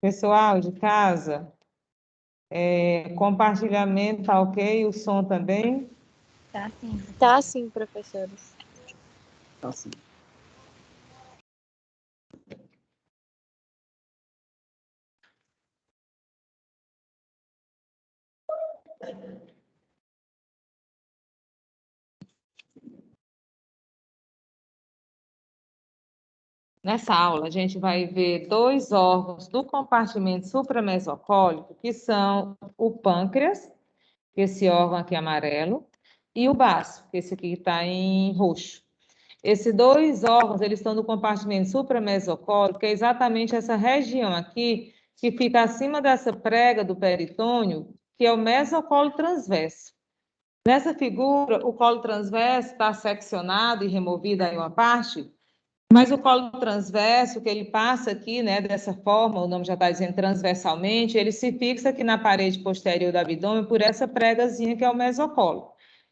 Pessoal de casa, compartilhamento tá ok? O som também? Tá sim. Tá sim, professores. Tá sim. Nessa aula, a gente vai ver dois órgãos do compartimento supramesocólico, que são o pâncreas, esse órgão aqui amarelo, e o baço, esse aqui está em roxo. Esses dois órgãos, eles estão no compartimento supramesocólico, que é exatamente essa região aqui, que fica acima dessa prega do peritônio, que é o mesocolo transverso. Nessa figura, o colo transverso está seccionado e removido aí uma parte, mas o colo transverso, que ele passa aqui, né, dessa forma, o nome já está dizendo transversalmente, ele se fixa aqui na parede posterior do abdômen por essa pregazinha que é o mesocolo.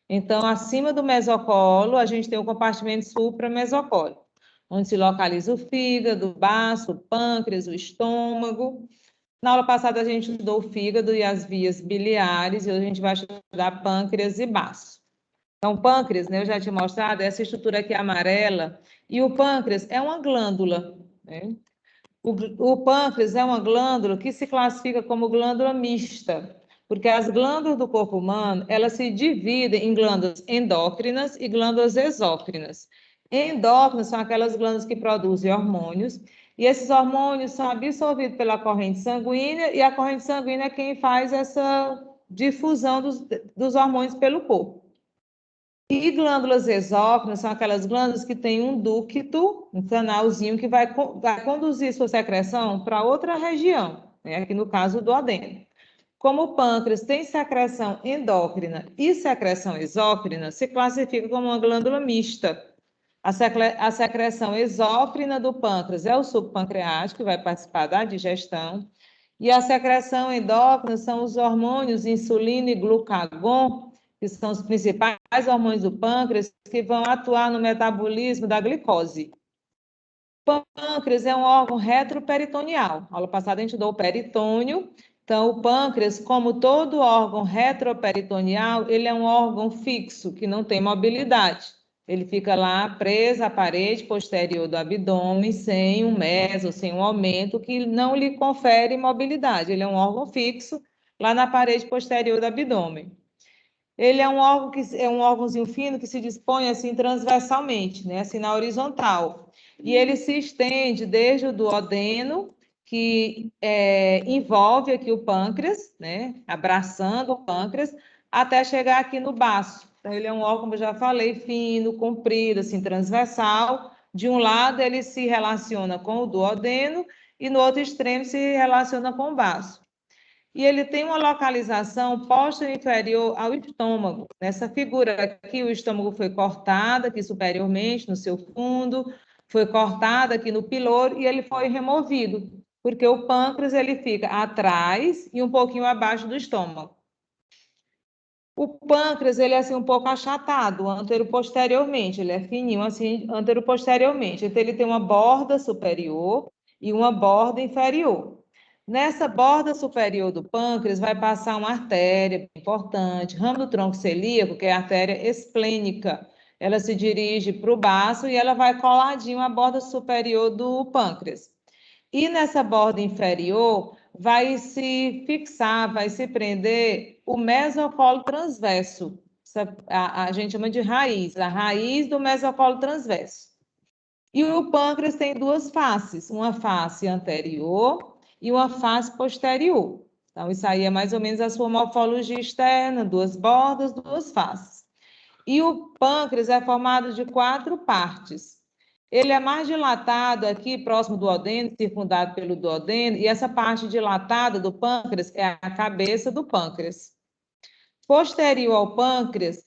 Então, acima do mesocolo, a gente tem o compartimento supramesocólico, onde se localiza o fígado, o baço, o pâncreas, o estômago. Na aula passada, a gente estudou o fígado e as vias biliares, e hoje a gente vai estudar pâncreas e baço. Então, o pâncreas, né, eu já tinha mostrado, essa estrutura aqui amarela, e o pâncreas é uma glândula, né? O pâncreas é uma glândula que se classifica como glândula mista, porque as glândulas do corpo humano, elas se dividem em glândulas endócrinas e glândulas exócrinas. Endócrinas são aquelas glândulas que produzem hormônios, e esses hormônios são absorvidos pela corrente sanguínea, e a corrente sanguínea é quem faz essa difusão dos hormônios pelo corpo. E glândulas exócrinas são aquelas glândulas que têm um ducto, um canalzinho que vai conduzir sua secreção para outra região, né? Aqui no caso do duodeno. Como o pâncreas tem secreção endócrina e secreção exócrina, se classifica como uma glândula mista. A secreção exócrina do pâncreas é o suco pancreático, que vai participar da digestão, e a secreção endócrina são os hormônios insulina e glucagon, que são os principais hormônios do pâncreas, que vão atuar no metabolismo da glicose. O pâncreas é um órgão retroperitoneal. Na aula passada a gente estudou o peritônio. Então, o pâncreas, como todo órgão retroperitoneal, ele é um órgão fixo, que não tem mobilidade. Ele fica lá preso à parede posterior do abdômen, sem um meso, sem um aumento, que não lhe confere mobilidade. Ele é um órgão fixo lá na parede posterior do abdômen. Ele é um órgão que é um órgãozinho fino que se dispõe assim transversalmente, né, assim na horizontal. E ele se estende desde o duodeno, que envolve aqui o pâncreas, né, abraçando o pâncreas, até chegar aqui no baço. Então, ele é um órgão, como eu já falei, fino, comprido, assim, transversal. De um lado, ele se relaciona com o duodeno e no outro extremo se relaciona com o baço. E ele tem uma localização posterior ao estômago. Nessa figura aqui, o estômago foi cortado aqui superiormente, no seu fundo, foi cortado aqui no piloro e ele foi removido, porque o pâncreas ele fica atrás e um pouquinho abaixo do estômago. O pâncreas ele é assim um pouco achatado anteroposteriormente, ele é fininho assim anteroposteriormente. Então ele tem uma borda superior e uma borda inferior. Nessa borda superior do pâncreas vai passar uma artéria importante, ramo do tronco celíaco, que é a artéria esplênica. Ela se dirige para o baço e ela vai coladinho à borda superior do pâncreas. E nessa borda inferior vai se fixar, vai se prender o mesocolo transverso. A gente chama de raiz, a raiz do mesocolo transverso. E o pâncreas tem duas faces, uma face anterior e uma face posterior. Então, isso aí é mais ou menos a sua morfologia externa, duas bordas, duas faces. E o pâncreas é formado de 4 partes. Ele é mais dilatado aqui, próximo do duodeno, circundado pelo duodeno, e essa parte dilatada do pâncreas é a cabeça do pâncreas. Posterior ao pâncreas,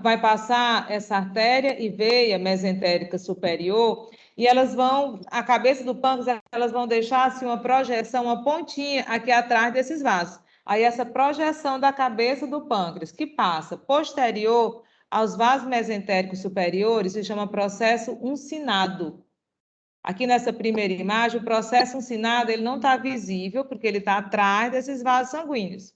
vai passar essa artéria e veia mesentérica superior, e a cabeça do pâncreas, elas vão deixar assim uma projeção, uma pontinha aqui atrás desses vasos. Aí essa projeção da cabeça do pâncreas, que passa posterior aos vasos mesentéricos superiores, se chama processo uncinado. Aqui nessa primeira imagem, o processo uncinado ele não está visível, porque ele está atrás desses vasos sanguíneos.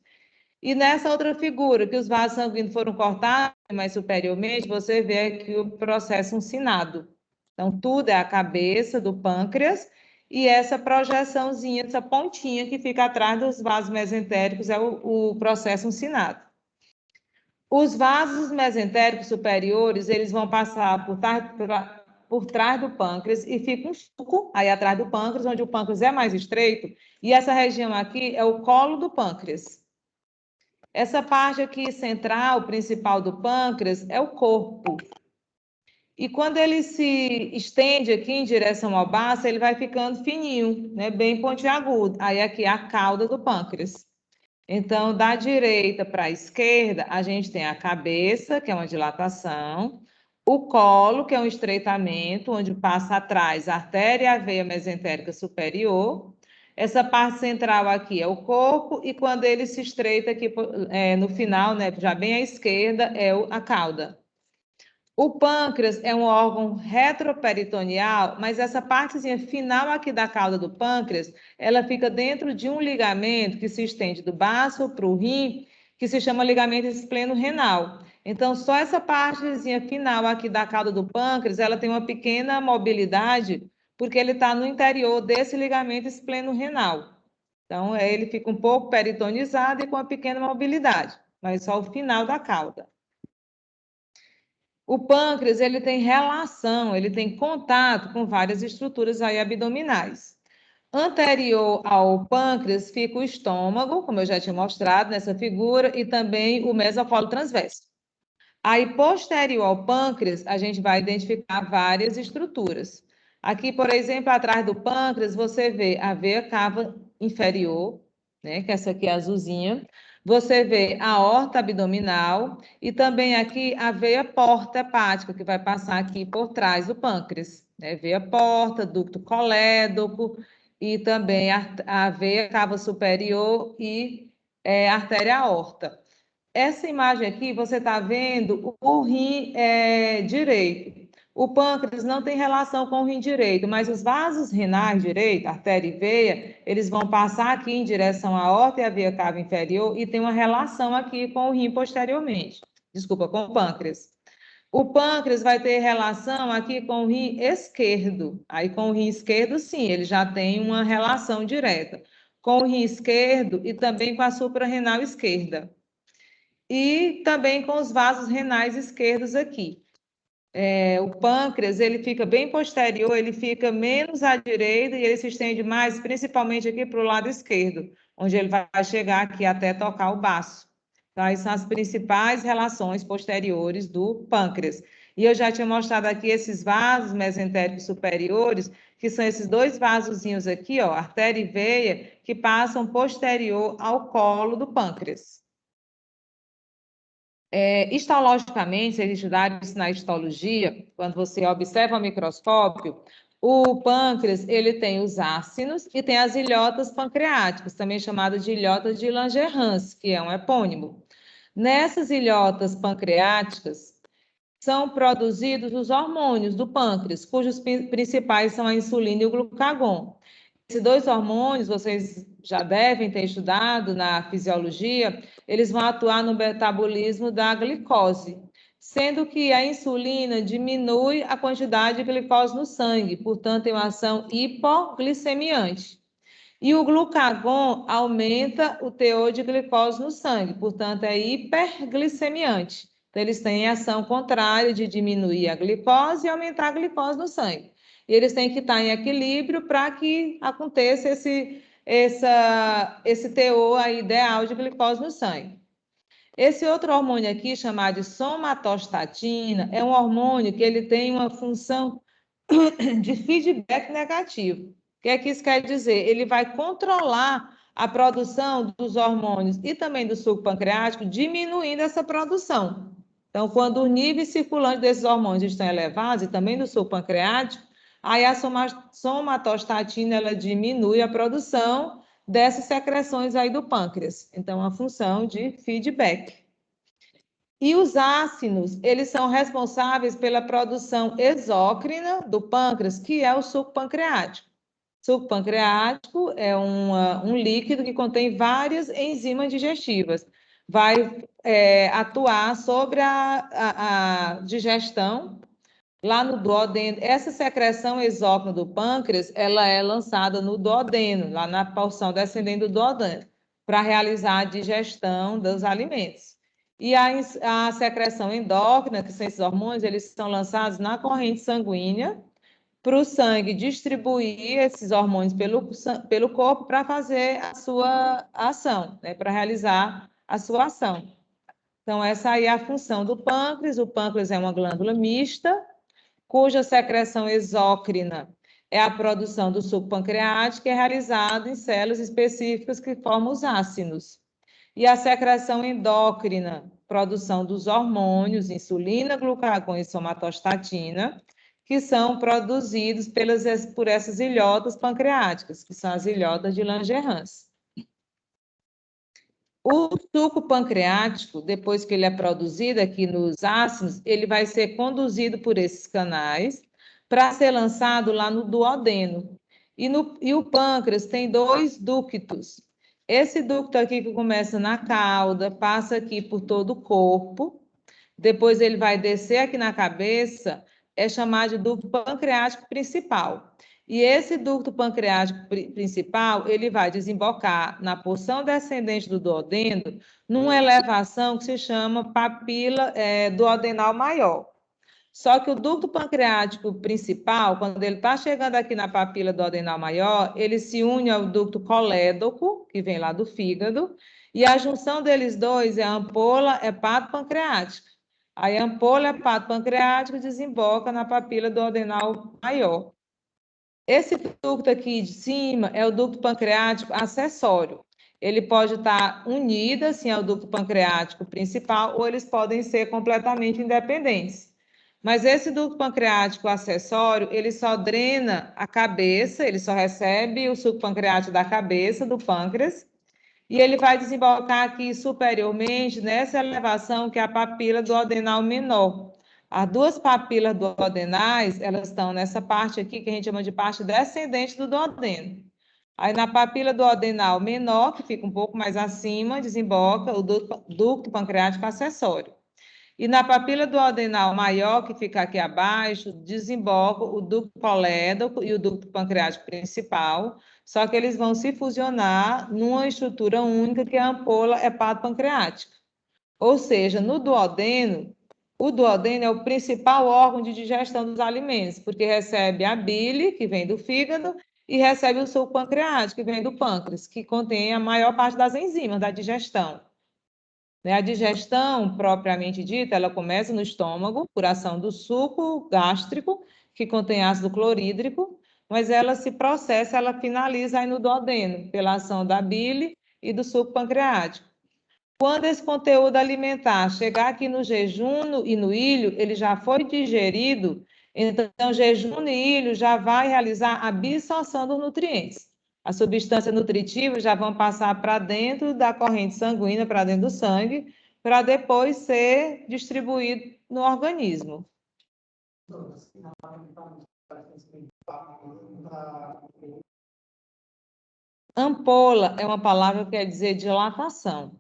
E nessa outra figura, que os vasos sanguíneos foram cortados mais superiormente, você vê aqui o processo uncinado. Então, tudo é a cabeça do pâncreas e essa projeçãozinha, essa pontinha que fica atrás dos vasos mesentéricos é o processo uncinado. Os vasos mesentéricos superiores, eles vão passar por trás do pâncreas e fica um suco aí atrás do pâncreas, onde o pâncreas é mais estreito, e essa região aqui é o colo do pâncreas. Essa parte aqui central, principal do pâncreas, é o corpo. E quando ele se estende aqui em direção ao baço, ele vai ficando fininho, né, bem pontiagudo. Aí aqui é a cauda do pâncreas. Então, da direita para a esquerda, a gente tem a cabeça, que é uma dilatação, o colo, que é um estreitamento, onde passa atrás a artéria e a veia mesentérica superior. Essa parte central aqui é o corpo, e quando ele se estreita aqui no final, né, já bem à esquerda, é a cauda. O pâncreas é um órgão retroperitoneal, mas essa partezinha final aqui da cauda do pâncreas, ela fica dentro de um ligamento que se estende do baço para o rim, que se chama ligamento espleno-renal. Então, só essa partezinha final aqui da cauda do pâncreas, ela tem uma pequena mobilidade, porque ele está no interior desse ligamento espleno-renal. Então, ele fica um pouco peritonizado e com uma pequena mobilidade, mas só o final da cauda. O pâncreas, ele tem relação, ele tem contato com várias estruturas aí abdominais. Anterior ao pâncreas fica o estômago, como eu já tinha mostrado nessa figura, e também o mesocolo transverso. Aí, posterior ao pâncreas, a gente vai identificar várias estruturas. Aqui, por exemplo, atrás do pâncreas, você vê a veia cava inferior, né, que essa aqui é azulzinha. Você vê a aorta abdominal e também aqui a veia porta hepática, que vai passar aqui por trás do pâncreas. Né? Veia porta, ducto colédoco e também a veia cava superior e artéria aorta. Essa imagem aqui, você está vendo o rim direito. O pâncreas não tem relação com o rim direito, mas os vasos renais direito, artéria e veia, eles vão passar aqui em direção à aorta e à veia cava inferior e tem uma relação aqui com o rim posteriormente. Desculpa, com o pâncreas. O pâncreas vai ter relação aqui com o rim esquerdo. Aí, com o rim esquerdo, sim, ele já tem uma relação direta. Com o rim esquerdo e também com a suprarrenal esquerda. E também com os vasos renais esquerdos aqui. O pâncreas, ele fica bem posterior, ele fica menos à direita e ele se estende mais, principalmente aqui para o lado esquerdo, onde ele vai chegar aqui até tocar o baço. Então, essas são as principais relações posteriores do pâncreas. E eu já tinha mostrado aqui esses vasos mesentéricos superiores, que são esses dois vasozinhos aqui, ó, artéria e veia, que passam posterior ao colo do pâncreas. Histologicamente, se a gente estudar isso na histologia, quando você observa o microscópio, o pâncreas ele tem os ácinos e tem as ilhotas pancreáticas, também chamadas de ilhotas de Langerhans, que é um epônimo. Nessas ilhotas pancreáticas são produzidos os hormônios do pâncreas, cujos principais são a insulina e o glucagon. Esses dois hormônios, vocês já devem ter estudado na fisiologia, eles vão atuar no metabolismo da glicose, sendo que a insulina diminui a quantidade de glicose no sangue, portanto, tem uma ação hipoglicemiante. E o glucagon aumenta o teor de glicose no sangue, portanto, é hiperglicemiante. Então, eles têm ação contrária de diminuir a glicose e aumentar a glicose no sangue. E eles têm que estar em equilíbrio para que aconteça esse teor aí ideal de glicose no sangue. Esse outro hormônio aqui, chamado de somatostatina, é um hormônio que ele tem uma função de feedback negativo. O que é que isso quer dizer? Ele vai controlar a produção dos hormônios e também do suco pancreático, diminuindo essa produção. Então, quando os níveis circulantes desses hormônios estão elevados, e também do suco pancreático, aí a somatostatina ela diminui a produção dessas secreções aí do pâncreas. Então, a função de feedback. E os ácidos, eles são responsáveis pela produção exócrina do pâncreas, que é o suco pancreático. O suco pancreático é um líquido que contém várias enzimas digestivas. Vai atuar sobre a digestão lá no duodeno. Essa secreção exócrina do pâncreas, ela é lançada no duodeno, lá na porção descendente do duodeno, para realizar a digestão dos alimentos. E a secreção endócrina, que são esses hormônios, eles são lançados na corrente sanguínea para o sangue distribuir esses hormônios pelo corpo para fazer a sua ação, né, para realizar a sua ação. Então, essa aí é a função do pâncreas. O pâncreas é uma glândula mista, cuja secreção exócrina é a produção do suco pancreático, que é realizado em células específicas que formam os ácidos. E a secreção endócrina, produção dos hormônios, insulina, glucagon e somatostatina, que são produzidos por essas ilhotas pancreáticas, que são as ilhotas de Langerhans. O suco pancreático, depois que ele é produzido aqui nos ácidos, ele vai ser conduzido por esses canais para ser lançado lá no duodeno. E o pâncreas tem 2 ductos. Esse ducto aqui que começa na cauda, passa aqui por todo o corpo, depois ele vai descer aqui na cabeça, é chamado de ducto pancreático principal. E esse ducto pancreático principal, ele vai desembocar na porção descendente do duodeno, numa elevação que se chama papila duodenal maior. Só que o ducto pancreático principal, quando ele está chegando aqui na papila duodenal maior, ele se une ao ducto colédoco, que vem lá do fígado, e a junção deles dois é a ampola hepatopancreática. Aí a ampola hepatopancreática desemboca na papila duodenal maior. Esse ducto aqui de cima é o ducto pancreático acessório. Ele pode estar unido assim ao ducto pancreático principal ou eles podem ser completamente independentes. Mas esse ducto pancreático acessório, ele só drena a cabeça, ele só recebe o suco pancreático da cabeça, do pâncreas, e ele vai desembocar aqui superiormente nessa elevação que é a papila duodenal menor. As 2 papilas duodenais, elas estão nessa parte aqui, que a gente chama de parte descendente do duodeno. Aí na papila duodenal menor, que fica um pouco mais acima, desemboca o ducto pancreático acessório. E na papila duodenal maior, que fica aqui abaixo, desemboca o ducto colédoco e o ducto pancreático principal, só que eles vão se fusionar numa estrutura única, que é a ampola hepatopancreática. Ou seja, no duodeno, o duodeno é o principal órgão de digestão dos alimentos, porque recebe a bile, que vem do fígado, e recebe o suco pancreático, que vem do pâncreas, que contém a maior parte das enzimas da digestão. A digestão, propriamente dita, ela começa no estômago, por ação do suco gástrico, que contém ácido clorídrico, mas ela se processa, ela finaliza aí no duodeno, pela ação da bile e do suco pancreático. Quando esse conteúdo alimentar chegar aqui no jejum e no ilho, ele já foi digerido, então jejum e ilho já vai realizar a absorção dos nutrientes. As substâncias nutritivas já vão passar para dentro da corrente sanguínea, para dentro do sangue, para depois ser distribuído no organismo. Ampola é uma palavra que quer dizer dilatação.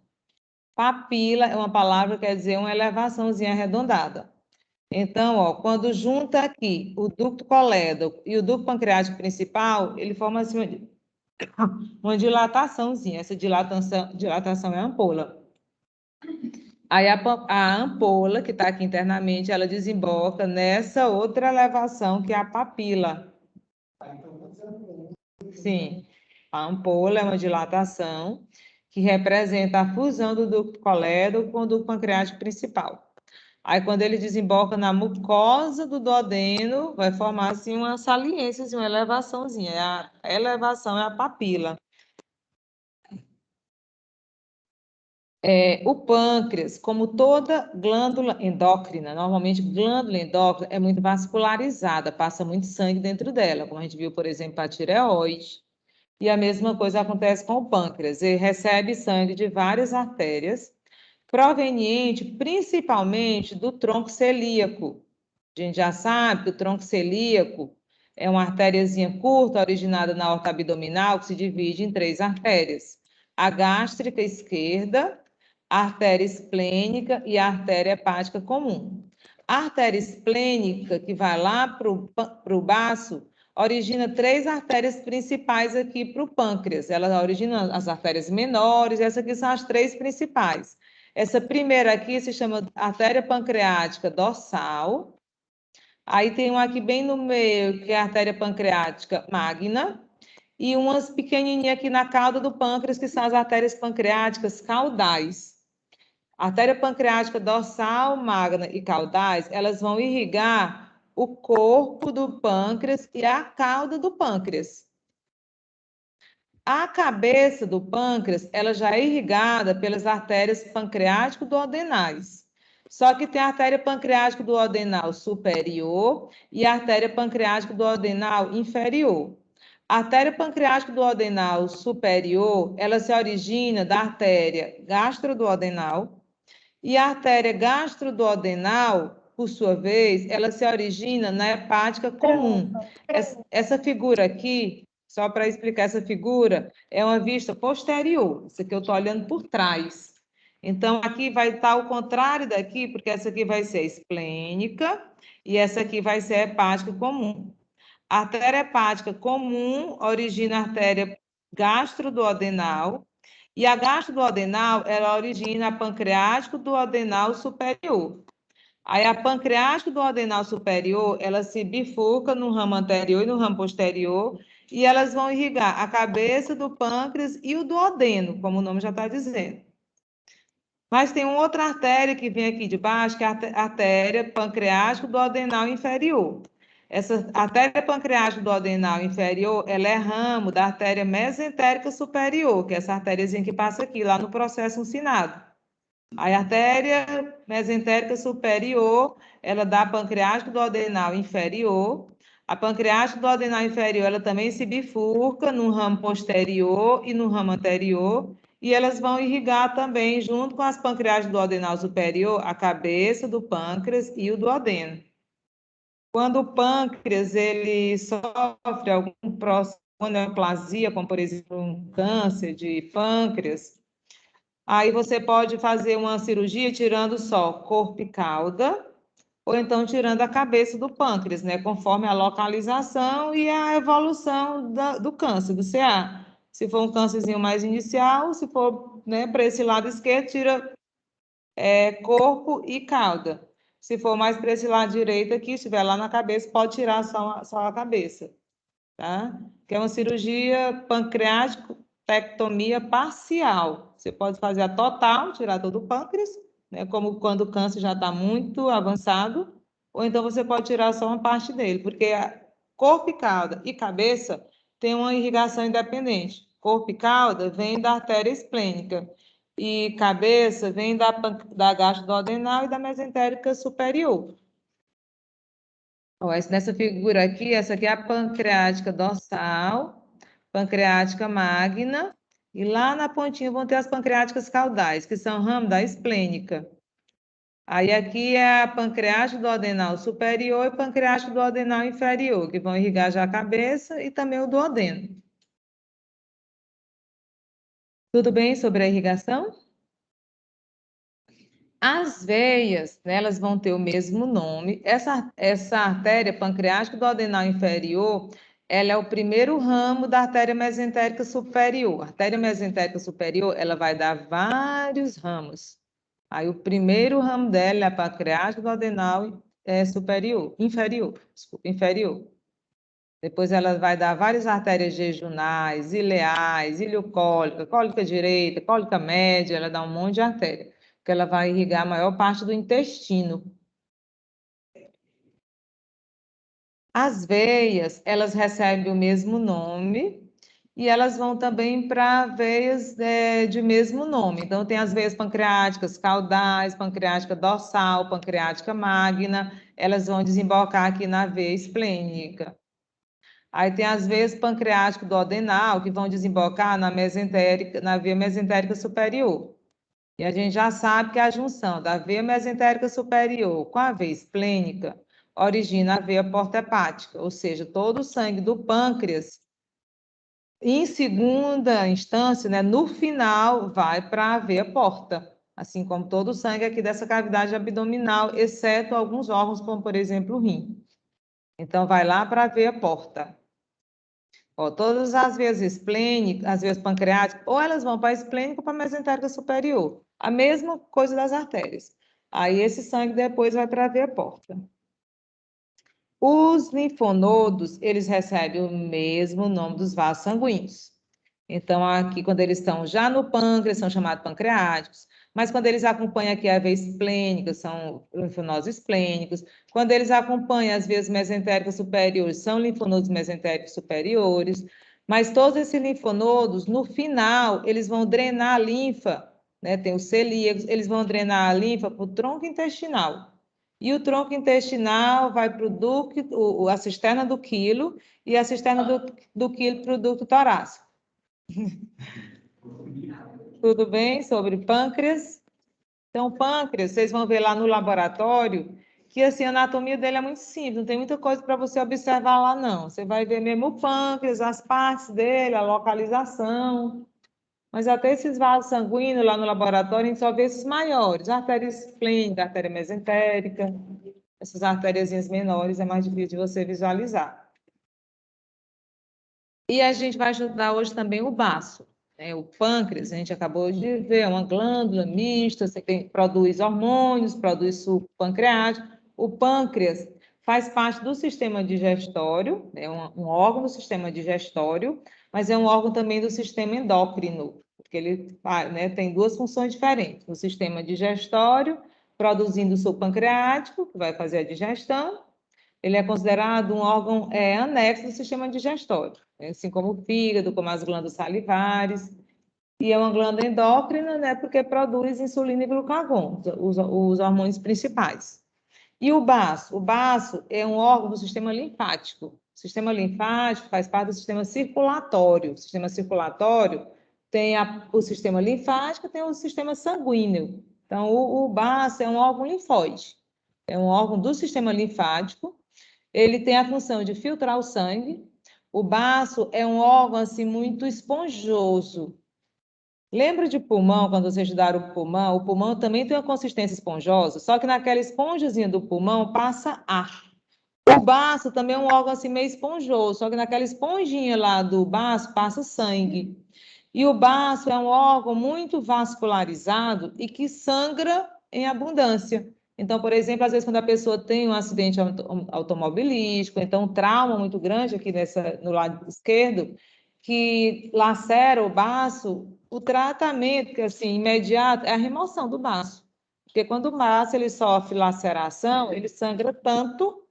Papila é uma palavra que quer dizer uma elevaçãozinha arredondada. Então, ó, quando junta aqui o ducto colédoco e o ducto pancreático principal, ele forma assim uma dilataçãozinha. Essa dilatação é a ampola. Aí a ampola, que está aqui internamente, ela desemboca nessa outra elevação, que é a papila. Sim, a ampola é uma dilatação que representa a fusão do ducto colédoco com o ducto pancreático principal. Aí, quando ele desemboca na mucosa do duodeno, vai formar assim uma saliência, assim, uma elevaçãozinha. A elevação é a papila. O pâncreas, como toda glândula endócrina, normalmente glândula endócrina é muito vascularizada, passa muito sangue dentro dela, como a gente viu, por exemplo, a tireoide. E a mesma coisa acontece com o pâncreas, ele recebe sangue de várias artérias, proveniente principalmente do tronco celíaco. A gente já sabe que o tronco celíaco é uma artériazinha curta originada na aorta abdominal que se divide em 3 artérias: a gástrica esquerda, a artéria esplênica e a artéria hepática comum. A artéria esplênica, que vai lá para o baço, origina 3 artérias principais aqui para o pâncreas. Ela origina as artérias menores, essas aqui são as 3 principais. Essa primeira aqui se chama artéria pancreática dorsal. Aí tem uma aqui bem no meio, que é a artéria pancreática magna, e umas pequenininhas aqui na cauda do pâncreas, que são as artérias pancreáticas caudais. A artéria pancreática dorsal, magna e caudais, elas vão irrigar o corpo do pâncreas e a cauda do pâncreas. A cabeça do pâncreas, ela já é irrigada pelas artérias pancreático-duodenais. Só que tem a artéria pancreático-duodenal superior e a artéria pancreático-duodenal inferior. A artéria pancreático-duodenal superior, ela se origina da artéria gastroduodenal e a artéria gastroduodenal, por sua vez, ela se origina na hepática comum. Essa figura aqui, só para explicar essa figura, é uma vista posterior. Isso aqui eu estou olhando por trás. Então, aqui vai estar o contrário daqui, porque essa aqui vai ser esplênica e essa aqui vai ser hepática comum. A artéria hepática comum origina a artéria gastroduodenal e a gastroduodenal, ela origina a pancreático-duodenal superior. Aí a pancreático-duodenal superior, ela se bifurca no ramo anterior e no ramo posterior, e elas vão irrigar a cabeça do pâncreas e o duodeno, como o nome já está dizendo. Mas tem uma outra artéria que vem aqui de baixo, que é a artéria pancreático-duodenal inferior. Essa artéria pancreático-duodenal inferior, ela é ramo da artéria mesentérica superior, que é essa artériazinha que passa aqui, lá no processo uncinado. A artéria mesentérica superior, ela dá pancreático-duodenal inferior. A pancreático-duodenal inferior, ela também se bifurca no ramo posterior e no ramo anterior, e elas vão irrigar também, junto com as pancreático-duodenal superior, a cabeça do pâncreas e o duodeno. Quando o pâncreas ele sofre algum processo de neoplasia, como por exemplo um câncer de pâncreas, aí você pode fazer uma cirurgia tirando só corpo e cauda, ou então tirando a cabeça do pâncreas, né? Conforme a localização e a evolução do câncer, do CA. Se for um câncerzinho mais inicial, se for, né, para esse lado esquerdo, tira corpo e cauda. Se for mais para esse lado direito aqui, estiver lá na cabeça, pode tirar só a cabeça, tá? Que é uma cirurgia pancreático-tectomia parcial. Você pode fazer a total, tirar todo o pâncreas, né? Como quando o câncer já está muito avançado, ou então você pode tirar só uma parte dele, porque corpo e cauda e cabeça tem uma irrigação independente. Corpo e cauda vem da artéria esplênica e cabeça vem da gastroduodenal e da mesentérica superior. Nessa figura aqui, essa aqui é a pancreática dorsal, pancreática magna, e lá na pontinha vão ter as pancreáticas caudais, que são ramo da esplênica. Aí aqui é a pancreática duodenal superior e pancreática duodenal inferior, que vão irrigar já a cabeça e também o duodeno. Tudo bem sobre a irrigação? As veias, né, elas vão ter o mesmo nome. Essa artéria pancreática duodenal inferior, ela é o primeiro ramo da artéria mesentérica superior. A artéria mesentérica superior, ela vai dar vários ramos. Aí o primeiro ramo dela é a pancreática duodenal superior, inferior, desculpa, inferior. Depois ela vai dar várias artérias jejunais, ileais, iliocólica, cólica direita, cólica média, ela dá um monte de artéria, porque ela vai irrigar a maior parte do intestino. As veias, elas recebem o mesmo nome e elas vão também para veias de mesmo nome. Então, tem as veias pancreáticas caudais, pancreática dorsal, pancreática magna, elas vão desembocar aqui na veia esplênica. Aí tem as veias pancreático duodenal, que vão desembocar na via mesentérica superior. E a gente já sabe que a junção da veia mesentérica superior com a veia esplênica origina a veia porta-hepática, ou seja, todo o sangue do pâncreas, em segunda instância, né, no final, vai para a veia porta, assim como todo o sangue aqui dessa cavidade abdominal, exceto alguns órgãos, como, por exemplo, o rim. Então, vai lá para a veia porta. Ó, todas as veias esplênicas, as veias pancreáticas, ou elas vão para a esplênica ou para a mesentérica superior. A mesma coisa das artérias. Aí esse sangue depois vai para a veia porta. Os linfonodos, eles recebem o mesmo nome dos vasos sanguíneos. Então, aqui, quando eles estão já no pâncreas, são chamados pancreáticos, mas quando eles acompanham aqui a veia esplênica, são linfonodos esplênicos. Quando eles acompanham as veias mesentéricas superiores, são linfonodos mesentéricos superiores. Mas todos esses linfonodos, no final, eles vão drenar a linfa, né? Tem os celíacos, eles vão drenar a linfa para o tronco intestinal. E o tronco intestinal vai para o ducto, a cisterna do quilo, e a cisterna do quilo para o ducto torácico. Tudo bem sobre pâncreas? Então, pâncreas, vocês vão ver lá no laboratório que assim, a anatomia dele é muito simples, não tem muita coisa para você observar lá, não. Você vai ver mesmo o pâncreas, as partes dele, a localização. Mas até esses vasos sanguíneos lá no laboratório, a gente só vê esses maiores, a artéria esplênica, a artéria mesentérica, essas artériazinhas menores é mais difícil de você visualizar. E a gente vai estudar hoje também o baço. O pâncreas, a gente acabou de ver, é uma glândula mista, produz hormônios, produz suco pancreático. O pâncreas faz parte do sistema digestório, é um órgão do sistema digestório, mas é um órgão também do sistema endócrino, porque ele tem duas funções diferentes. O sistema digestório, produzindo suco pancreático, que vai fazer a digestão, ele é considerado um órgão anexo do sistema digestório, né? Assim como o fígado, como as glândulas salivares. E é uma glândula endócrina, né, porque produz insulina e glucagon, os hormônios principais. E o baço? O baço é um órgão do sistema linfático. O sistema linfático faz parte do sistema circulatório. O sistema circulatório tem o sistema linfático, tem o sistema sanguíneo. Então, o baço é um órgão linfóide. É um órgão do sistema linfático. Ele tem a função de filtrar o sangue. O baço é um órgão assim muito esponjoso. Lembra de pulmão, quando vocês estudaram o pulmão também tem uma consistência esponjosa, só que naquela esponjazinha do pulmão passa ar. O baço também é um órgão assim meio esponjoso, só que naquela esponjinha lá do baço passa sangue. E o baço é um órgão muito vascularizado e que sangra em abundância. Então, por exemplo, às vezes quando a pessoa tem um acidente automobilístico, então um trauma muito grande aqui no lado esquerdo, que lacera o baço, o tratamento, que assim, imediato, é a remoção do baço. Porque quando o baço ele sofre laceração, ele sangra tanto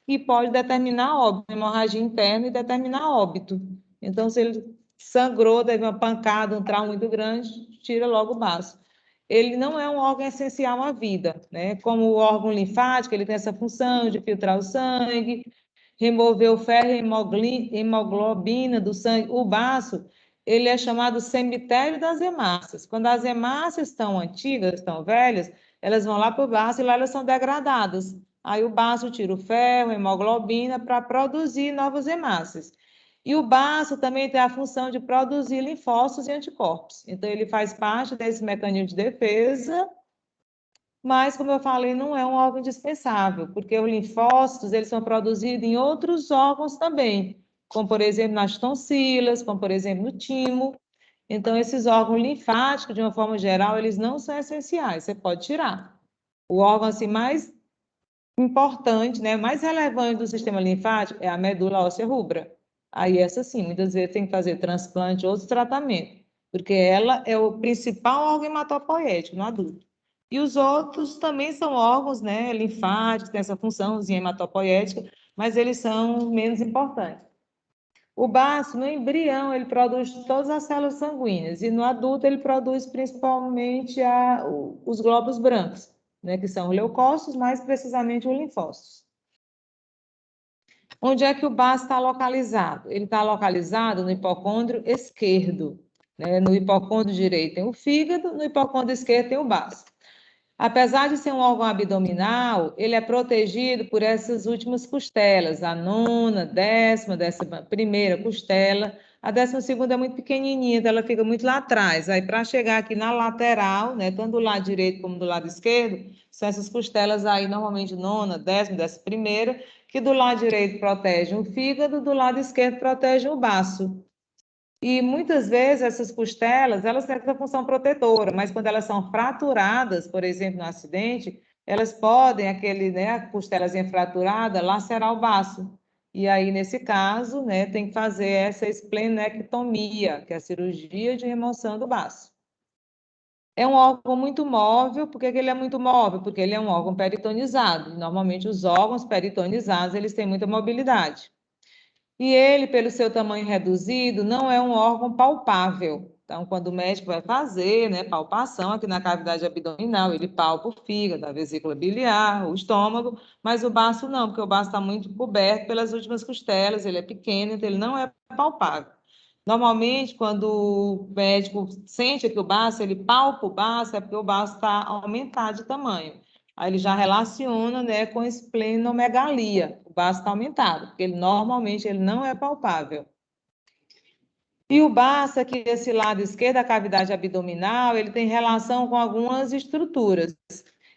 que pode determinar óbito, hemorragia interna e determinar óbito. Então, se ele sangrou, teve uma pancada, um trauma muito grande, tira logo o baço. Ele não é um órgão essencial à vida, né? Como o órgão linfático, ele tem essa função de filtrar o sangue, remover o ferro e hemoglobina do sangue. O baço, ele é chamado cemitério das hemácias. Quando as hemácias estão antigas, estão velhas, elas vão lá para o baço e lá elas são degradadas. Aí o baço tira o ferro, a hemoglobina, para produzir novas hemácias. E o baço também tem a função de produzir linfócitos e anticorpos. Então, ele faz parte desse mecanismo de defesa, mas, como eu falei, não é um órgão indispensável, porque os linfócitos eles são produzidos em outros órgãos também, como, por exemplo, nas tonsilas, como, por exemplo, no timo. Então, esses órgãos linfáticos, de uma forma geral, eles não são essenciais, você pode tirar. O órgão assim, mais importante, né, mais relevante do sistema linfático é a medula óssea rubra. Aí, essa sim, muitas vezes tem que fazer transplante ou outro tratamento, porque ela é o principal órgão hematopoético no adulto. E os outros também são órgãos, né, linfáticos, têm essa funçãozinha hematopoética, mas eles são menos importantes. O baço, no embrião, ele produz todas as células sanguíneas, e no adulto ele produz principalmente os glóbulos brancos, né, que são os leucócitos, mais precisamente os linfócitos. Onde é que o baço está localizado? Ele está localizado no hipocôndrio esquerdo. né? No hipocôndrio direito tem o fígado, no hipocôndrio esquerdo tem o baço. Apesar de ser um órgão abdominal, ele é protegido por essas últimas costelas, a nona, décima primeira costela. A 12ª é muito pequenininha, então ela fica muito lá atrás. Aí, para chegar aqui na lateral, né, tanto do lado direito como do lado esquerdo, são essas costelas aí, normalmente nona, 11ª, que do lado direito protegem o fígado, do lado esquerdo protegem o baço. E muitas vezes essas costelas, elas têm essa função protetora, mas quando elas são fraturadas, por exemplo, no acidente, elas podem, a costelazinha fraturada, lacerar o baço. E aí, nesse caso, né, tem que fazer essa esplenectomia, que é a cirurgia de remoção do baço. É um órgão muito móvel. Por que ele é muito móvel? Porque ele é um órgão peritonizado. Normalmente, os órgãos peritonizados, eles têm muita mobilidade. E ele, pelo seu tamanho reduzido, não é um órgão palpável. Então, quando o médico vai fazer, né, palpação aqui na cavidade abdominal, ele palpa o fígado, a vesícula biliar, o estômago, mas o baço não, porque o baço está muito coberto pelas últimas costelas, ele é pequeno, então ele não é palpável. Normalmente, quando o médico sente aqui o baço, ele palpa o baço, é porque o baço está aumentado de tamanho. Aí ele já relaciona, né, com esplenomegalia. O baço está aumentado, porque normalmente ele não é palpável. E o baço aqui desse lado esquerdo, da cavidade abdominal, ele tem relação com algumas estruturas.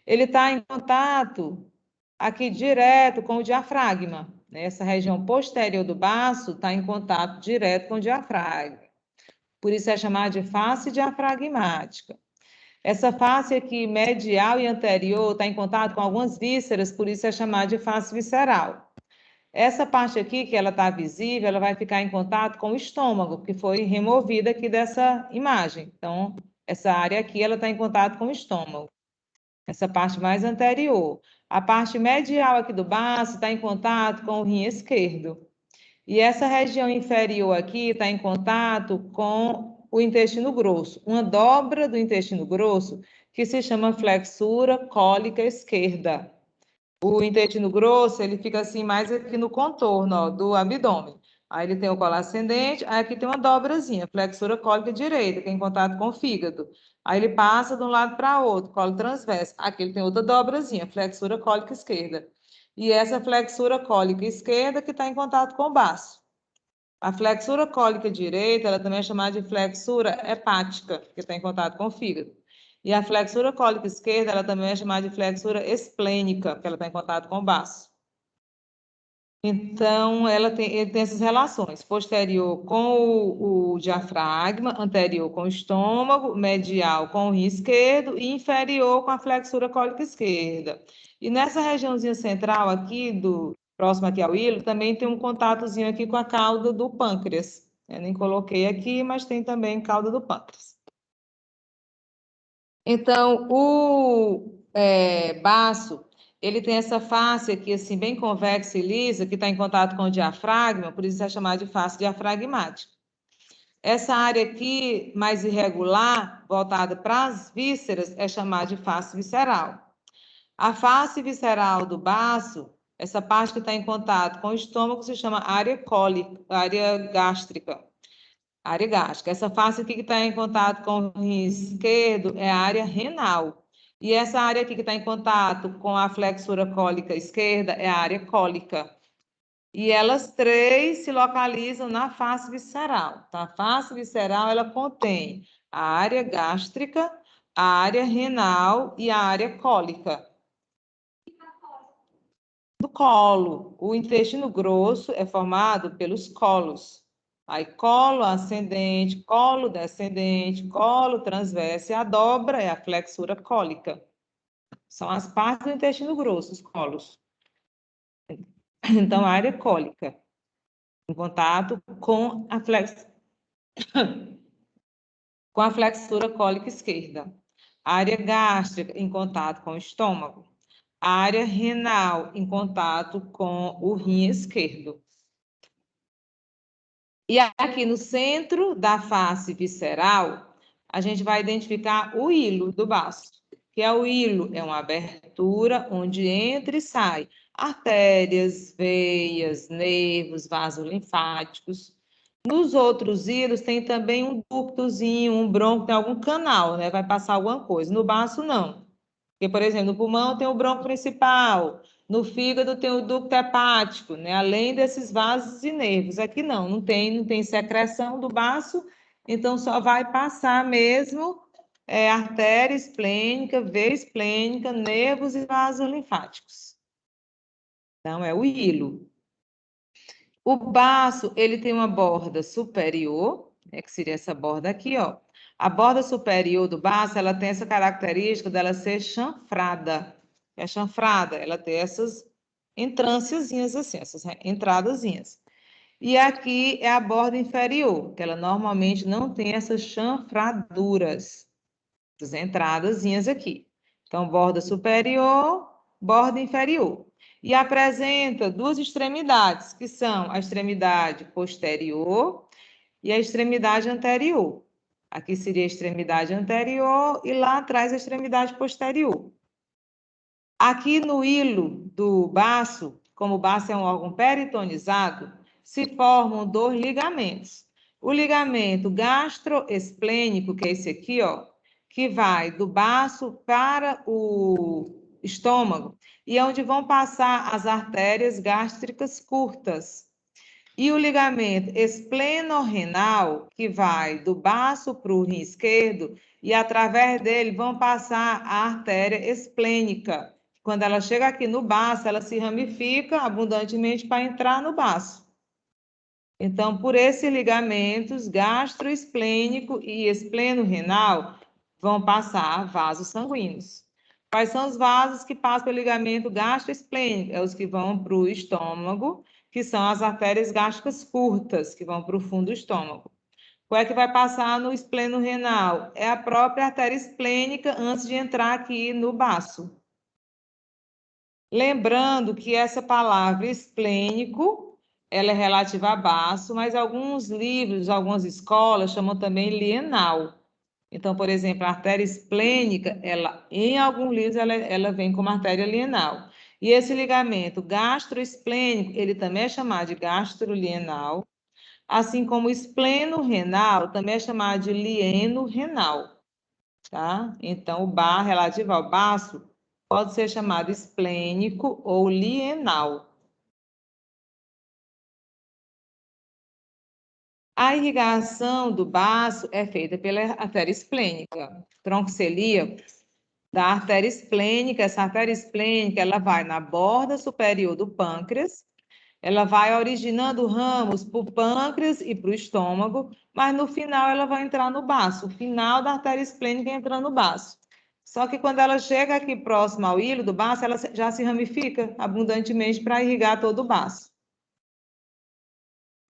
Ele está em contato aqui direto com o diafragma, né? Essa região posterior do baço está em contato direto com o diafragma. Por isso é chamada de face diafragmática. Essa face aqui, medial e anterior, está em contato com algumas vísceras, por isso é chamada de face visceral. Essa parte aqui, que ela está visível, ela vai ficar em contato com o estômago, que foi removida aqui dessa imagem. Então, essa área aqui, ela está em contato com o estômago. Essa parte mais anterior. A parte medial aqui do baço está em contato com o rim esquerdo. E essa região inferior aqui está em contato com o intestino grosso, uma dobra do intestino grosso que se chama flexura cólica esquerda. O intestino grosso, ele fica assim mais aqui no contorno, ó, do abdômen. Aí ele tem o colo ascendente, aí aqui tem uma dobrazinha, flexura cólica direita, que é em contato com o fígado. Aí ele passa de um lado para outro, colo transverso. Aqui ele tem outra dobrazinha, flexura cólica esquerda. E essa flexura cólica esquerda que está em contato com o baço. A flexura cólica direita, ela também é chamada de flexura hepática, que está em contato com o fígado. E a flexura cólica esquerda, ela também é chamada de flexura esplênica, porque ela está em contato com o baço. Então, ele tem essas relações, posterior com o diafragma, anterior com o estômago, medial com o rim esquerdo e inferior com a flexura cólica esquerda. E nessa regiãozinha central aqui, próximo aqui ao hilo, também tem um contatozinho aqui com a cauda do pâncreas. Eu nem coloquei aqui, mas tem também cauda do pâncreas. Então, o baço, ele tem essa face aqui, assim, bem convexa e lisa, que está em contato com o diafragma, por isso é chamada de face diafragmática. Essa área aqui, mais irregular, voltada para as vísceras, é chamada de face visceral. A face visceral do baço, essa parte que está em contato com o estômago, se chama área cólica, área gástrica. Área gástrica. Essa face aqui que está em contato com o rim esquerdo é a área renal. E essa área aqui que está em contato com a flexura cólica esquerda é a área cólica. E elas três se localizam na face visceral. Tá? A face visceral, ela contém a área gástrica, a área renal e a área cólica. Do colo, o intestino grosso é formado pelos colos. Aí, colo ascendente, colo descendente, colo transverso, e a dobra é a flexura cólica. São as partes do intestino grosso, os colos. Então, a área cólica, em contato com a flexura cólica esquerda. A área gástrica, em contato com o estômago. A área renal, em contato com o rim esquerdo. E aqui no centro da face visceral, a gente vai identificar o hilo do baço, que é o hilo, é uma abertura onde entra e sai artérias, veias, nervos, vasos linfáticos. Nos outros hilos tem também um ductozinho, um bronco, tem algum canal, né? Vai passar alguma coisa. No baço, não. Porque, por exemplo, no pulmão tem o bronco principal, no fígado tem o ducto hepático, né? Além desses vasos e nervos. Aqui não tem secreção do baço, então só vai passar mesmo artéria esplênica, veia esplênica, nervos e vasos linfáticos. Então, é o hilo. O baço, ele tem uma borda superior, né, que seria essa borda aqui, ó. A borda superior do baço, ela tem essa característica dela ser chanfrada. É chanfrada, ela tem essas entrânciazinhas assim, essas entradazinhas. E aqui é a borda inferior, que ela normalmente não tem essas chanfraduras, essas entradazinhas aqui. Então, borda superior, borda inferior. E apresenta duas extremidades, que são a extremidade posterior e a extremidade anterior. Aqui seria a extremidade anterior e lá atrás a extremidade posterior. Aqui no hilo do baço, como o baço é um órgão peritonizado, se formam dois ligamentos. O ligamento gastroesplênico, que é esse aqui, ó, que vai do baço para o estômago, e é onde vão passar as artérias gástricas curtas. E o ligamento esplenorrenal, que vai do baço para o rim esquerdo, e através dele vão passar a artéria esplênica. Quando ela chega aqui no baço, ela se ramifica abundantemente para entrar no baço. Então, por esses ligamentos gastroesplênico e esplenorrenal, vão passar vasos sanguíneos. Quais são os vasos que passam pelo ligamento gastroesplênico? É os que vão para o estômago, que são as artérias gástricas curtas, que vão para o fundo do estômago. Qual é que vai passar no esplenorrenal? É a própria artéria esplênica antes de entrar aqui no baço. Lembrando que essa palavra esplênico, ela é relativa a baço, mas alguns livros, algumas escolas chamam também lienal. Então, por exemplo, a artéria esplênica, ela, em alguns livros, ela vem como artéria lienal. E esse ligamento gastroesplênico, ele também é chamado de gastrolienal, assim como o espleno-renal também é chamado de lieno-renal, tá? Então, o bar relativo ao baço pode ser chamado esplênico ou lienal. A irrigação do baço é feita pela artéria esplênica, tronco celíaco da artéria esplênica. Essa artéria esplênica, ela vai na borda superior do pâncreas, ela vai originando ramos para o pâncreas e para o estômago, mas no final ela vai entrar no baço, o final da artéria esplênica entra no baço. Só que quando ela chega aqui próximo ao hilo do baço, ela já se ramifica abundantemente para irrigar todo o baço.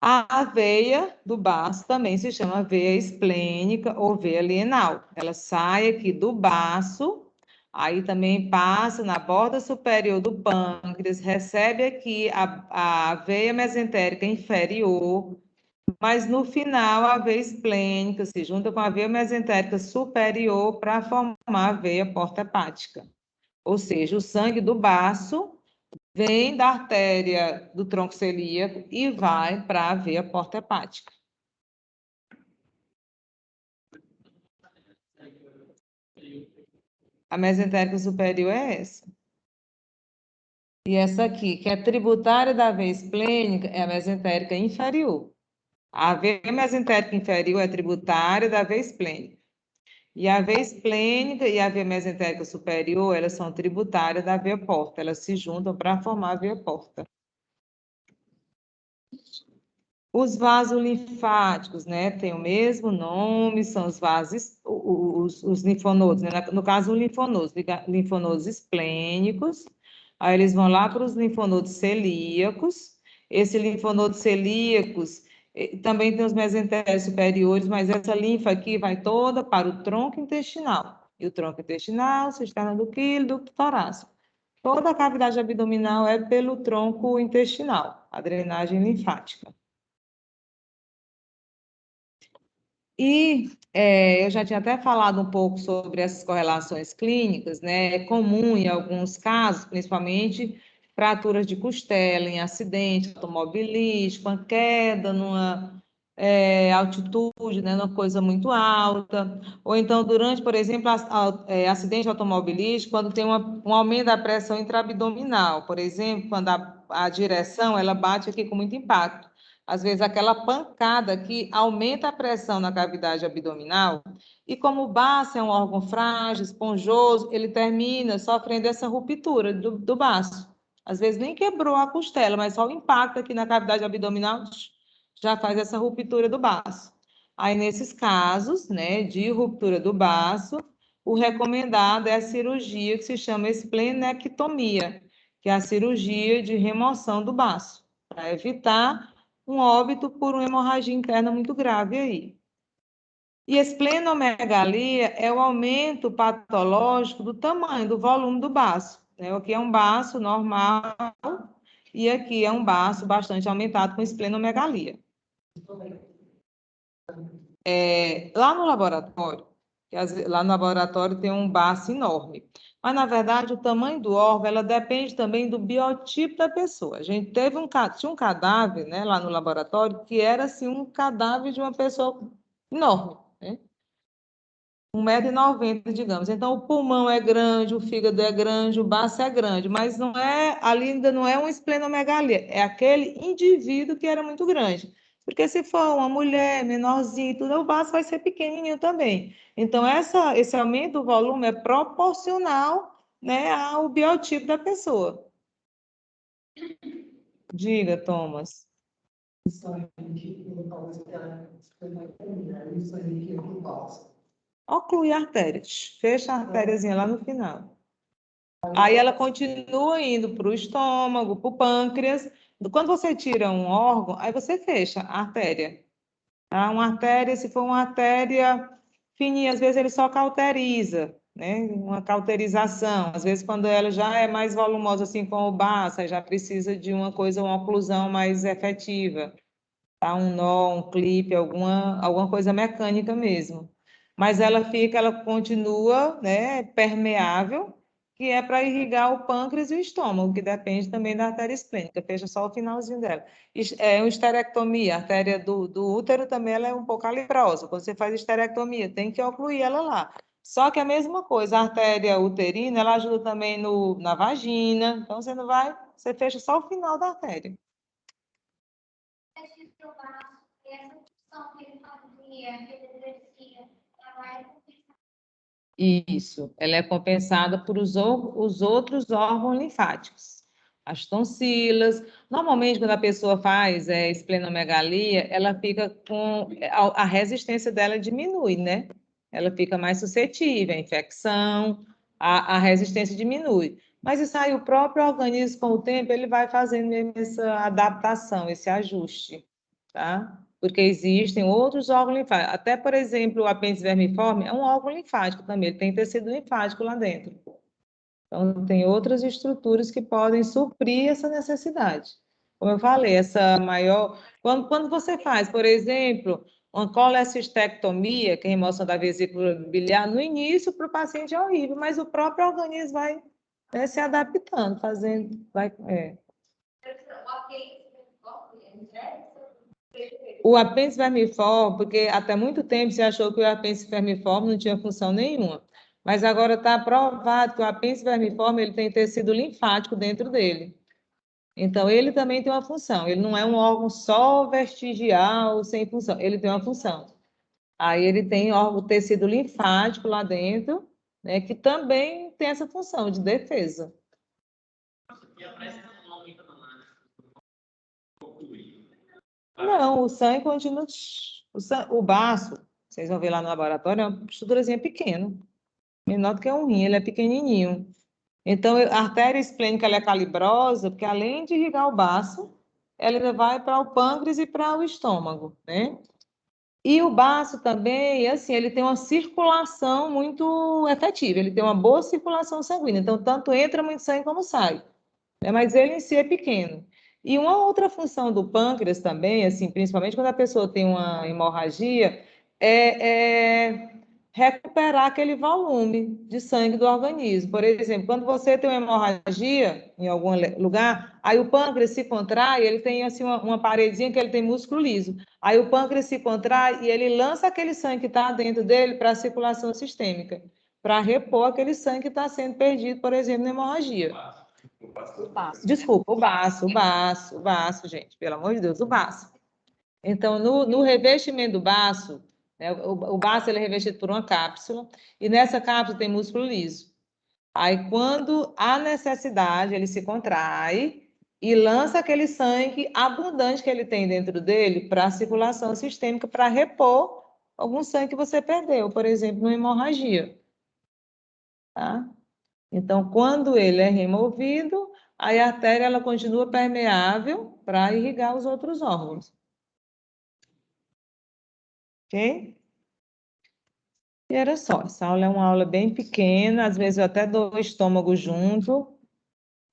A veia do baço também se chama veia esplênica ou veia lienal. Ela sai aqui do baço, aí também passa na borda superior do pâncreas, recebe aqui a veia mesentérica inferior, mas no final a veia esplênica se junta com a veia mesentérica superior para formar a veia porta-hepática. Ou seja, o sangue do baço vem da artéria do tronco celíaco e vai para a veia porta-hepática. A mesentérica superior é essa. E essa aqui, que é tributária da veia esplênica, é a mesentérica inferior. A veia mesentérica inferior é tributária da veia esplênica. E a veia esplênica e a veia mesentérica superior, elas são tributárias da veia porta. Elas se juntam para formar a veia porta. Os vasos linfáticos, né, tem o mesmo nome, são os vasos, os linfonodos, né? No caso, linfonodos esplênicos, aí eles vão lá para os linfonodos celíacos. Esses linfonodos celíacos também tem os mesentérios superiores, mas essa linfa aqui vai toda para o tronco intestinal. E o tronco intestinal, cisterna do quilo, ducto torácico. Toda a cavidade abdominal é pelo tronco intestinal, a drenagem linfática. E eu já tinha até falado um pouco sobre essas correlações clínicas, né? É comum em alguns casos, principalmente fraturas de costela em acidente automobilístico, uma queda altitude, né, uma coisa muito alta, ou então durante, por exemplo, acidente automobilístico, quando tem um aumento da pressão intraabdominal, por exemplo, quando a direção ela bate aqui com muito impacto. Às vezes aquela pancada que aumenta a pressão na cavidade abdominal, e como o baço é um órgão frágil, esponjoso, ele termina sofrendo essa ruptura do baço. Às vezes nem quebrou a costela, mas só o impacto aqui na cavidade abdominal já faz essa ruptura do baço. Aí, nesses casos, né, de ruptura do baço, o recomendado é a cirurgia que se chama esplenectomia, que é a cirurgia de remoção do baço, para evitar um óbito por uma hemorragia interna muito grave aí. E esplenomegalia é o aumento patológico do tamanho, do volume do baço. Né? Aqui é um baço normal e aqui é um baço bastante aumentado com esplenomegalia. Lá no laboratório, lá no laboratório tem um baço enorme, mas na verdade o tamanho do órgão ela depende também do biotipo da pessoa. A gente tinha um cadáver, né, lá no laboratório que era assim um cadáver de uma pessoa enorme, né? 1,90 m, digamos. Então, o pulmão é grande, o fígado é grande, o baço é grande, mas não é, ali ainda não é uma esplenomegalia, é aquele indivíduo que era muito grande. Porque se for uma mulher menorzinha, tudo, o baço vai ser pequenininho também. Então, esse aumento do volume é proporcional, né, ao biotipo da pessoa. Diga, Thomas. Isso aí que eu talvez tenha isso aí que eu faço. Oclui a artéria, fecha a artériazinha lá no final. Aí ela continua indo para o estômago, para o pâncreas. Quando você tira um órgão, aí você fecha a artéria. Tá? Uma artéria, se for uma artéria fininha, às vezes ele só cauteriza, né? Uma cauterização. Às vezes, quando ela já é mais volumosa, assim como o baço, aí já precisa de uma coisa, uma oclusão mais efetiva. Tá? Um nó, um clipe, alguma coisa mecânica mesmo. Mas ela continua, né, permeável, que é para irrigar o pâncreas e o estômago, que depende também da artéria esplênica, fecha só o finalzinho dela. É uma esterectomia, a artéria do útero também ela é um pouco calibrosa. Quando você faz esterectomia, tem que ocluir ela lá. Só que a mesma coisa, a artéria uterina, ela ajuda também na vagina, então você fecha só o final da artéria. Isso, ela é compensada por os outros órgãos linfáticos. As tonsilas, normalmente quando a pessoa faz esplenomegalia, ela fica com, a resistência dela diminui, né? Ela fica mais suscetível à infecção, a resistência diminui. Mas isso aí, o próprio organismo, com o tempo, ele vai fazendo mesmo essa adaptação, esse ajuste, tá? Porque existem outros órgãos linfáticos. Até, por exemplo, o apêndice vermiforme é um órgão linfático também, ele tem tecido linfático lá dentro. Então, tem outras estruturas que podem suprir essa necessidade. Como eu falei, essa maior... Quando você faz, por exemplo, uma colecistectomia, que é a remoção da vesícula biliar, no início, para o paciente é horrível, mas o próprio organismo vai, né, se adaptando, fazendo... O apêndice vermiforme, porque até muito tempo se achou que o apêndice vermiforme não tinha função nenhuma, mas agora está provado que o apêndice vermiforme ele tem tecido linfático dentro dele. Então, ele também tem uma função. Ele não é um órgão só vestigial, sem função. Ele tem uma função. Aí ele tem órgão tecido linfático lá dentro, né, que também tem essa função de defesa. Não, o sangue continua. O baço, vocês vão ver lá no laboratório, é uma estruturazinha pequena, menor do que um rim, ele é pequenininho. Então, a artéria esplênica ela é calibrosa, porque além de irrigar o baço, ela ainda vai para o pâncreas e para o estômago, né? E o baço também, assim, ele tem uma circulação muito efetiva, ele tem uma boa circulação sanguínea, então tanto entra muito sangue como sai, né? Mas ele em si é pequeno. E uma outra função do pâncreas também, assim, principalmente quando a pessoa tem uma hemorragia, é recuperar aquele volume de sangue do organismo. Por exemplo, quando você tem uma hemorragia em algum lugar, aí o pâncreas se contrai, ele tem assim uma paredezinha que ele tem músculo liso. Aí o pâncreas se contrai e ele lança aquele sangue que está dentro dele para a circulação sistêmica, para repor aquele sangue que está sendo perdido, por exemplo, na hemorragia. Desculpa, o baço, gente, pelo amor de Deus, o baço. Então, no revestimento do baço, né, o baço ele é revestido por uma cápsula, e nessa cápsula tem músculo liso. Aí, quando há necessidade, ele se contrai e lança aquele sangue abundante que ele tem dentro dele para a circulação sistêmica, para repor algum sangue que você perdeu, por exemplo, numa hemorragia. Tá? Então, quando ele é removido, aí a artéria ela continua permeável para irrigar os outros órgãos. Ok? E era só. Essa aula é uma aula bem pequena, às vezes eu até dou o estômago junto,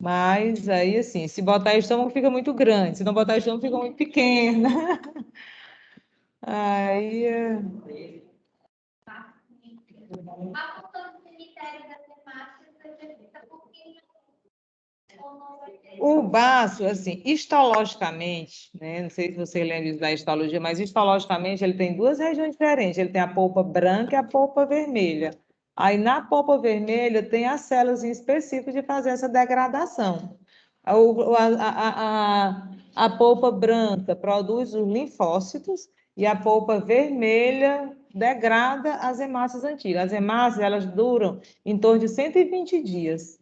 mas aí, assim, se botar estômago fica muito grande, se não botar estômago fica muito pequena. Aí. O baço, assim, histologicamente, né? Não sei se você lembra da histologia, mas histologicamente ele tem duas regiões diferentes. Ele tem a polpa branca e a polpa vermelha. Aí na polpa vermelha tem as células em específico de fazer essa degradação. A polpa branca produz os linfócitos e a polpa vermelha degrada as hemácias antigas. As hemácias, elas duram em torno de 120 dias.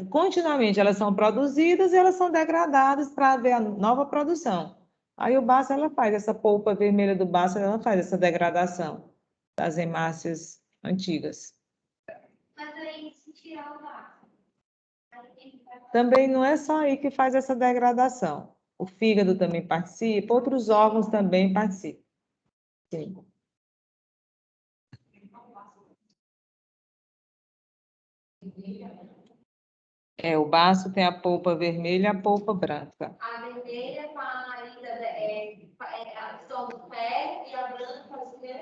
Continuamente elas são produzidas e elas são degradadas para haver a nova produção. Aí o baço ela faz, essa polpa vermelha do baço, ela faz essa degradação das hemácias antigas. Mas aí, se tirar o baço, também não é só aí que faz essa degradação. O fígado também participa, outros órgãos também participam. Sim. O baço tem a polpa vermelha e a polpa branca. a vermelha com a questão do pé e a branca faz o quê?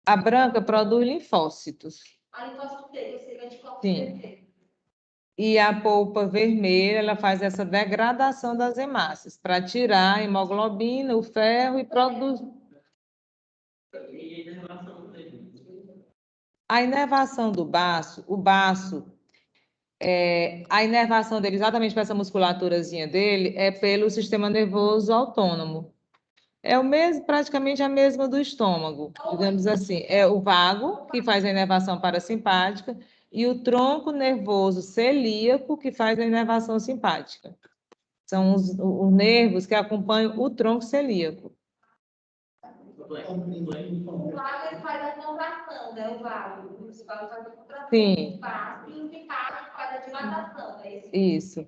A branca produz linfócitos. A linfócito T, ou seja, anticorpos Sim. T. E a polpa vermelha, ela faz essa degradação das hemácias para tirar a hemoglobina, o ferro e produzir. A inervação do baço, a inervação dele, exatamente para essa musculaturazinha dele, é pelo sistema nervoso autônomo. É o mesmo, praticamente a mesma do estômago, digamos assim. É o vago, que faz a inervação parasimpática, e o tronco nervoso celíaco, que faz a inervação simpática. São os nervos que acompanham o tronco celíaco. O vago ele faz a contração, né? O vago. O principal faz a contração. Sim. E o simpático faz a dilatação, é isso?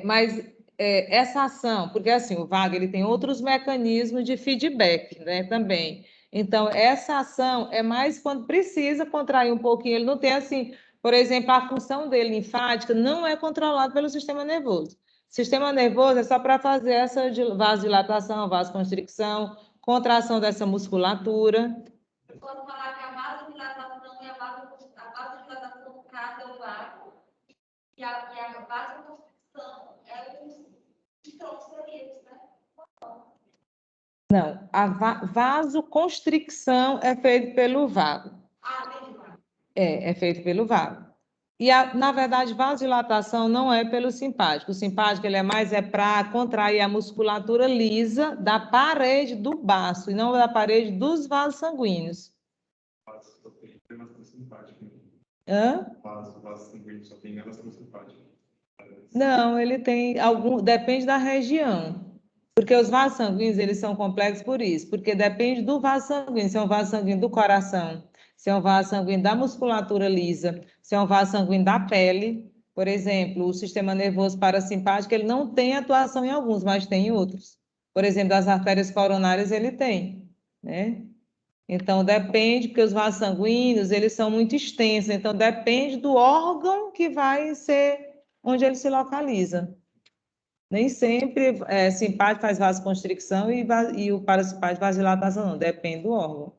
Mas essa ação, porque assim, o vago ele tem outros mecanismos de feedback, né, também. Então, essa ação é mais quando precisa contrair um pouquinho, ele não tem assim, por exemplo, a função dele linfática não é controlada pelo sistema nervoso. O sistema nervoso é só para fazer essa vasodilatação, vasoconstricção, contração dessa musculatura. Quando falar que a vasodilatação e a vasodilatação no caso é o vago, e a vasoconstricção é os troncos celíacos, né? Não, a vasoconstricção é feita pelo vago. É feito pelo vago. E, na verdade, vasodilatação não é pelo simpático. O simpático ele é mais para contrair a musculatura lisa da parede do baço, e não da parede dos vasos sanguíneos. Hã? Vaso sanguíneo só tem nervação simpática. Não, ele tem algum, depende da região. Porque os vasos sanguíneos, eles são complexos por isso, porque depende do vaso sanguíneo, se é um vaso sanguíneo do coração, se é um vaso sanguíneo da musculatura lisa, se é um vaso sanguíneo da pele. Por exemplo, o sistema nervoso parasimpático, ele não tem atuação em alguns, mas tem em outros. Por exemplo, das artérias coronárias, ele tem, né? Então, depende, porque os vasos sanguíneos, eles são muito extensos, então depende do órgão que vai ser onde ele se localiza. Nem sempre simpático faz vasoconstricção e o parasimpático faz dilatação, não, depende do órgão.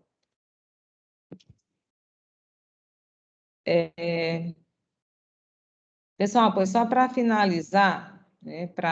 Pessoal, pois só para finalizar, né, para